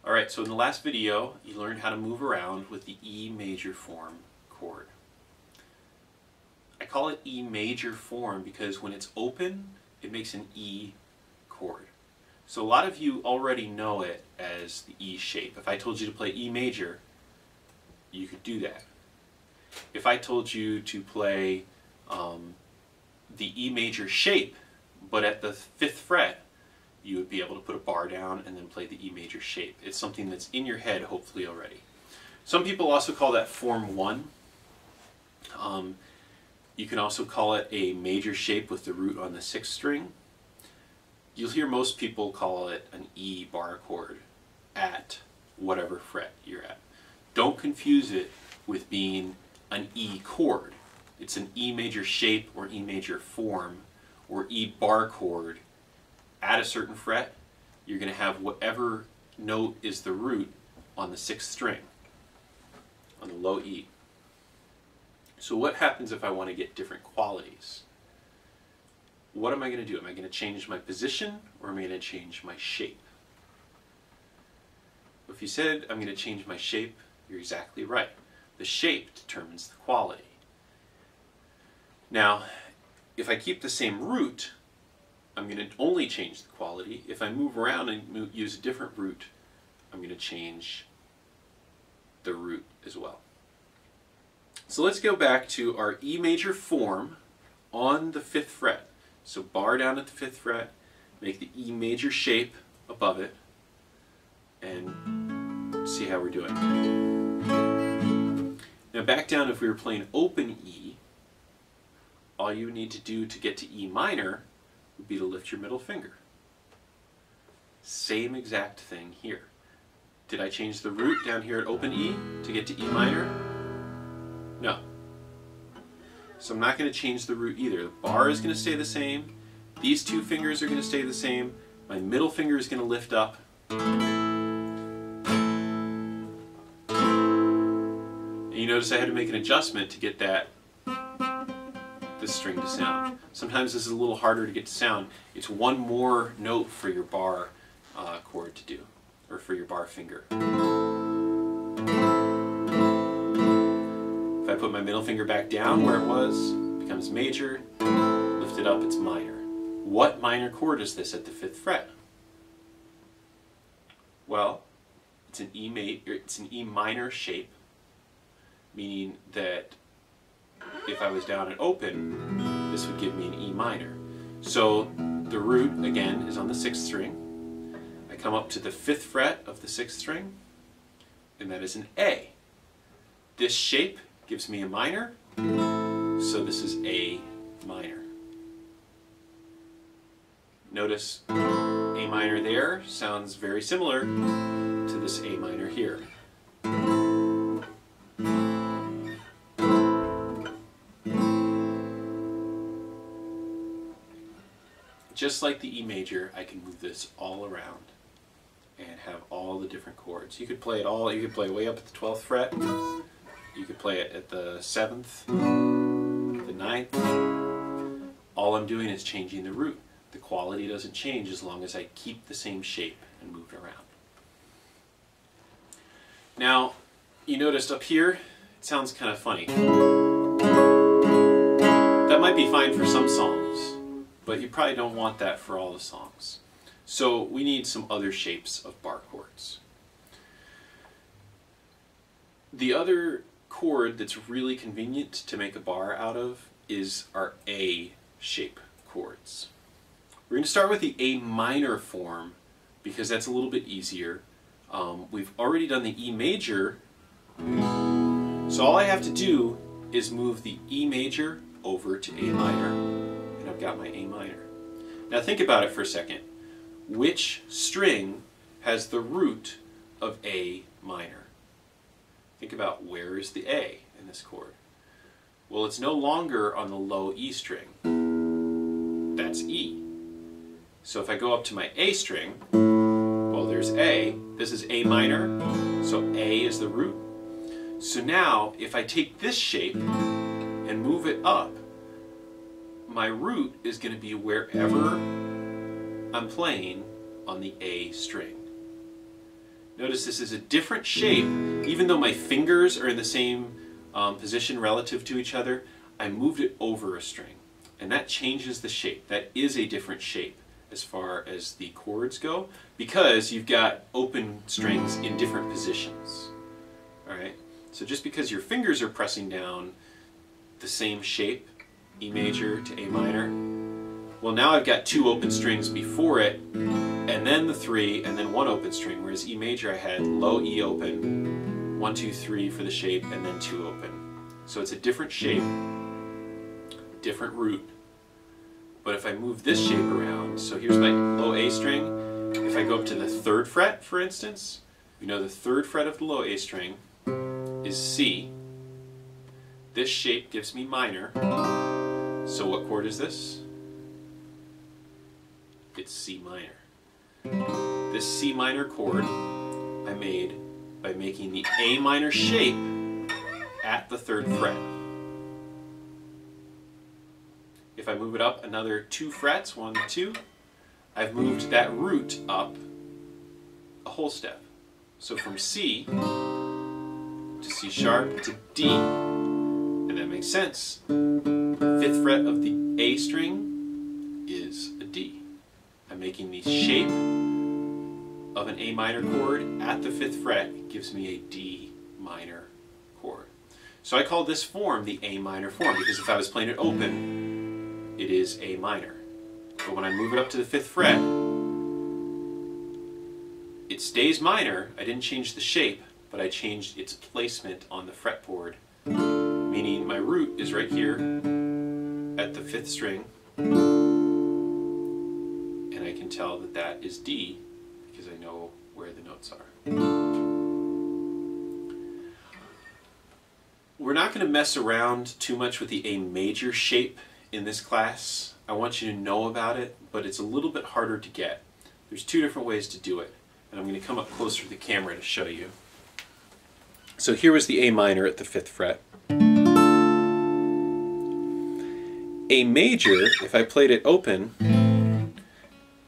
Alright, so in the last video, you learned how to move around with the E major form chord. I call it E major form because when it's open, it makes an E chord. So a lot of you already know it as the E shape. If I told you to play E major, you could do that. If I told you to play the E major shape, but at the 5th fret, you would be able to put a bar down and then play the E major shape. It's something that's in your head, hopefully, already. Some people also call that form 1. You can also call it a major shape with the root on the 6th string. You'll hear most people call it an E bar chord at whatever fret you're at. Don't confuse it with being an E chord. It's an E major shape or E major form or E bar chord. At a certain fret, you're going to have whatever note is the root on the 6th string, on the low E. So what happens if I want to get different qualities? What am I going to do? Am I going to change my position or am I going to change my shape? If you said I'm going to change my shape, you're exactly right. The shape determines the quality. Now, if I keep the same root, I'm going to only change the quality. If I move around and use a different root, I'm going to change the root as well. So let's go back to our E major form on the 5th fret. So bar down at the 5th fret, make the E major shape above it, and see how we're doing. Now back down, if we were playing open E, all you need to do to get to E minor would be to lift your middle finger. Same exact thing here. Did I change the root down here at open E to get to E minor? No. So I'm not going to change the root either. The bar is going to stay the same. These two fingers are going to stay the same. My middle finger is going to lift up. And you notice I had to make an adjustment to get this string to sound. Sometimes this is a little harder to get to sound. It's one more note for your bar chord to do, or for your bar finger. If I put my middle finger back down where it was, it becomes major. Lift it up, it's minor. What minor chord is this at the 5th fret? Well, it's an E minor shape, meaning that if I was down at open, this would give me an E minor. So the root, again, is on the 6th string. I come up to the 5th fret of the 6th string, and that is an A. This shape gives me a minor, so this is A minor. Notice A minor there sounds very similar to this A minor here. Just like the E major, I can move this all around and have all the different chords. You could play it all. You could play way up at the 12th fret. You could play it at the 7th, the 9th. All I'm doing is changing the root. The quality doesn't change as long as I keep the same shape and move it around. Now, you noticed up here, it sounds kind of funny. That might be fine for some songs, but you probably don't want that for all the songs. So we need some other shapes of bar chords. The other chord that's really convenient to make a bar out of is our A shape chords. We're going to start with the A minor form because that's a little bit easier. We've already done the E major, so all I have to do is move the E major over to A minor, and I've got my A minor. Now think about it for a second. Which string has the root of A minor? Think about where is the A in this chord. Well, it's no longer on the low E string. That's E. So if I go up to my A string, well, there's A. This is A minor, so A is the root. So now, if I take this shape and move it up, my root is going to be wherever I'm playing on the A string. Notice this is a different shape. Even though my fingers are in the same position relative to each other, I moved it over a string. And that changes the shape. That is a different shape as far as the chords go, because you've got open strings in different positions. Alright? So just because your fingers are pressing down the same shape, E major to A minor, well, now I've got two open strings before it, and then the three, and then one open string, whereas E major I had low E open, 1, 2, 3 for the shape, and then 2 open. So it's a different shape, different root. But if I move this shape around, so here's my low A string, if I go up to the 3rd fret, for instance, we know the 3rd fret of the low A string is C. This shape gives me minor. So what chord is this? It's C minor. This C minor chord I made by making the A minor shape at the 3rd fret. If I move it up another 2 frets, 1, 2, I've moved that root up a whole step. So from C to C sharp to D, and that makes sense. 5th fret of the A string is a D. I'm making the shape of an A minor chord at the 5th fret. It gives me a D minor chord. So I call this form the A minor form, because if I was playing it open, it is A minor. But when I move it up to the 5th fret, it stays minor. I didn't change the shape, but I changed its placement on the fretboard, meaning my root is right here at the 5th string, and I can tell that that is D because I know where the notes are. We're not going to mess around too much with the A major shape in this class. I want you to know about it, but it's a little bit harder to get. There's 2 different ways to do it, and I'm going to come up closer to the camera to show you. So here was the A minor at the 5th fret. A major, if I played it open,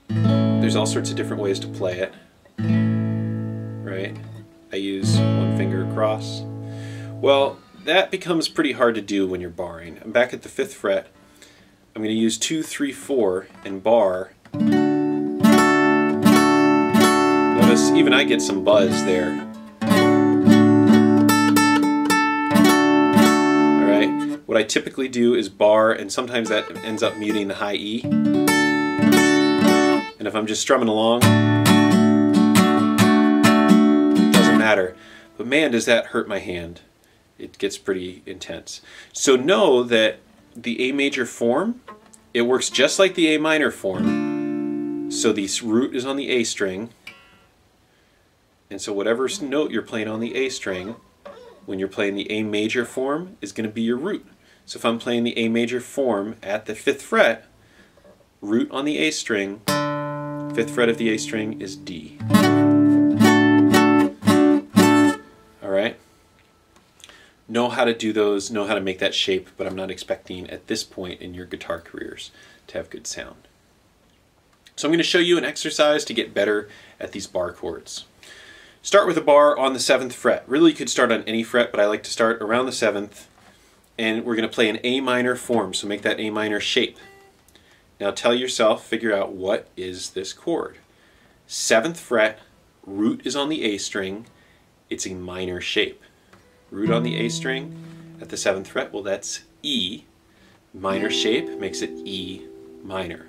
there's all sorts of different ways to play it, right? I use one finger across. Well, that becomes pretty hard to do when you're barring. I'm back at the 5th fret. I'm going to use 2, 3, 4 and bar. Notice even I get some buzz there. Alright, what I typically do is bar, and sometimes that ends up muting the high E. And if I'm just strumming along, it doesn't matter. But man, does that hurt my hand. It gets pretty intense. So know that the A major form, it works just like the A minor form. So the root is on the A string, and so whatever note you're playing on the A string, when you're playing the A major form, is going to be your root. So if I'm playing the A major form at the 5th fret, root on the A string, 5th fret of the A string is D. Alright? Know how to do those, know how to make that shape, but I'm not expecting at this point in your guitar careers to have good sound. So I'm going to show you an exercise to get better at these bar chords. Start with a bar on the 7th fret. Really, you could start on any fret, but I like to start around the 7th, and we're going to play an A minor form, so make that A minor shape. Now tell yourself, figure out what is this chord. 7th fret, root is on the A string, it's a minor shape. Root on the A string at the 7th fret, well that's E. Minor shape makes it E minor.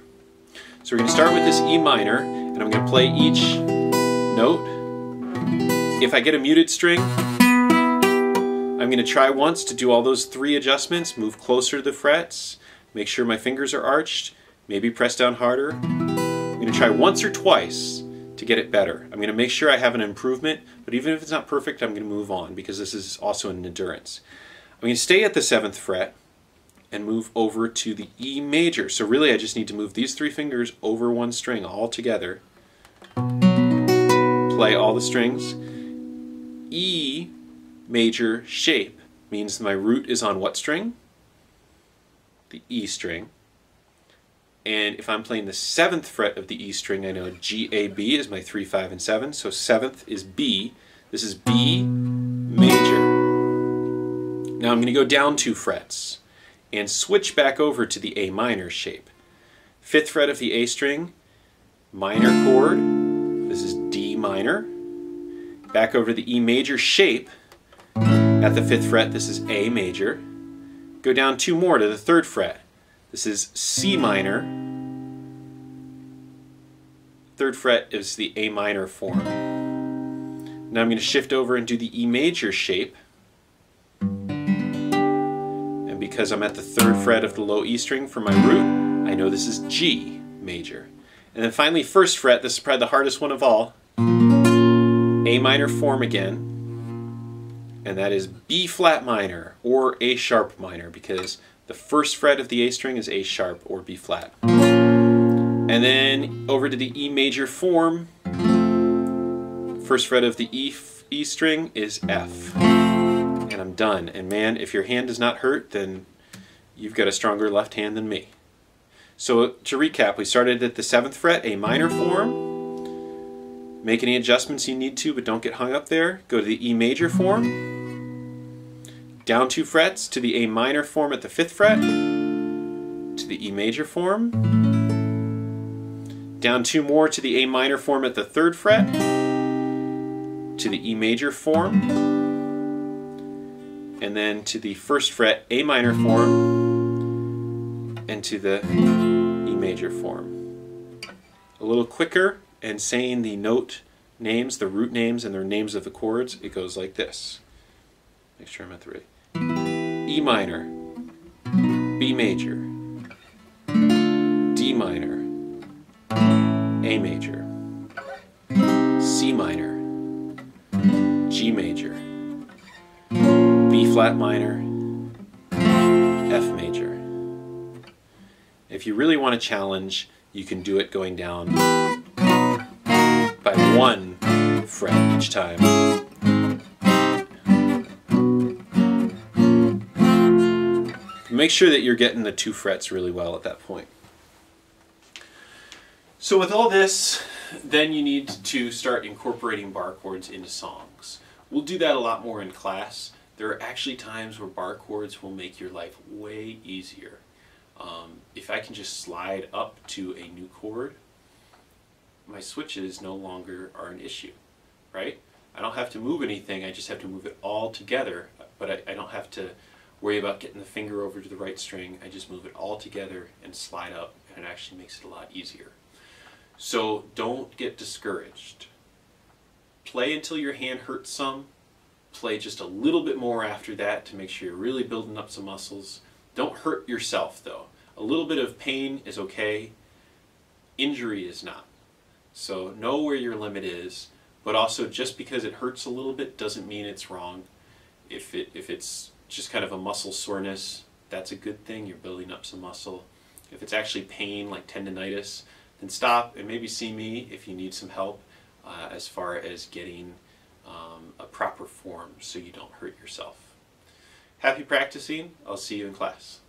So we're going to start with this E minor, and I'm going to play each note. If I get a muted string, I'm going to try once to do all those 3 adjustments, move closer to the frets, make sure my fingers are arched, maybe press down harder. I'm going to try once or twice to get it better. I'm going to make sure I have an improvement, but even if it's not perfect, I'm going to move on because this is also an endurance. I'm going to stay at the 7th fret and move over to the E major. So really I just need to move these 3 fingers over one string all together. Play all the strings. E major shape means my root is on what string? The E string. And if I'm playing the 7th fret of the E string, I know G, A, B is my 3, 5, and 7. So 7th is B. This is B major. Now I'm going to go down 2 frets and switch back over to the A minor shape. 5th fret of the A string, minor chord. This is D minor. Back over to the E major shape. At the 5th fret, this is A major. Go down 2 more to the 3rd fret. This is C minor. 3rd fret is the A minor form. Now I'm going to shift over and do the E major shape. And because I'm at the 3rd fret of the low E string for my root, I know this is G major. And then finally 1st fret, this is probably the hardest one of all. A minor form again. And that is B flat minor or A sharp minor, because the 1st fret of the A string is A sharp or B flat. And then over to the E major form, 1st fret of the E string is F. And I'm done. And man, if your hand does not hurt, then you've got a stronger left hand than me. So to recap, we started at the 7th fret, A minor form. Make any adjustments you need to, but don't get hung up there. Go to the E major form. Down 2 frets to the A minor form at the 5th fret. To the E major form. Down 2 more to the A minor form at the 3rd fret. To the E major form. And then to the 1st fret, A minor form. And to the E major form. A little quicker, and saying the note names, the root names, and the names of the chords, it goes like this. Make sure I'm at the ready. E minor, B major, D minor, A major, C minor, G major, B flat minor, F major. If you really want to challenge, you can do it going down by 1 fret each time. Make sure that you're getting the 2 frets really well at that point. So with all this, then you need to start incorporating bar chords into songs. We'll do that a lot more in class. There are actually times where bar chords will make your life way easier. If I can just slide up to a new chord, my switches no longer are an issue, right? I don't have to move anything, I just have to move it all together, but I don't have to worry about getting the finger over to the right string. I just move it all together and slide up, and it actually makes it a lot easier. So don't get discouraged. Play until your hand hurts some. Play just a little bit more after that to make sure you're really building up some muscles. Don't hurt yourself though. A little bit of pain is okay. Injury is not. So know where your limit is, but also just because it hurts a little bit doesn't mean it's wrong. If it's just kind of a muscle soreness, that's a good thing. You're building up some muscle. If it's actually pain like tendonitis, then stop and maybe see me if you need some help as far as getting a proper form so you don't hurt yourself. Happy practicing. I'll see you in class.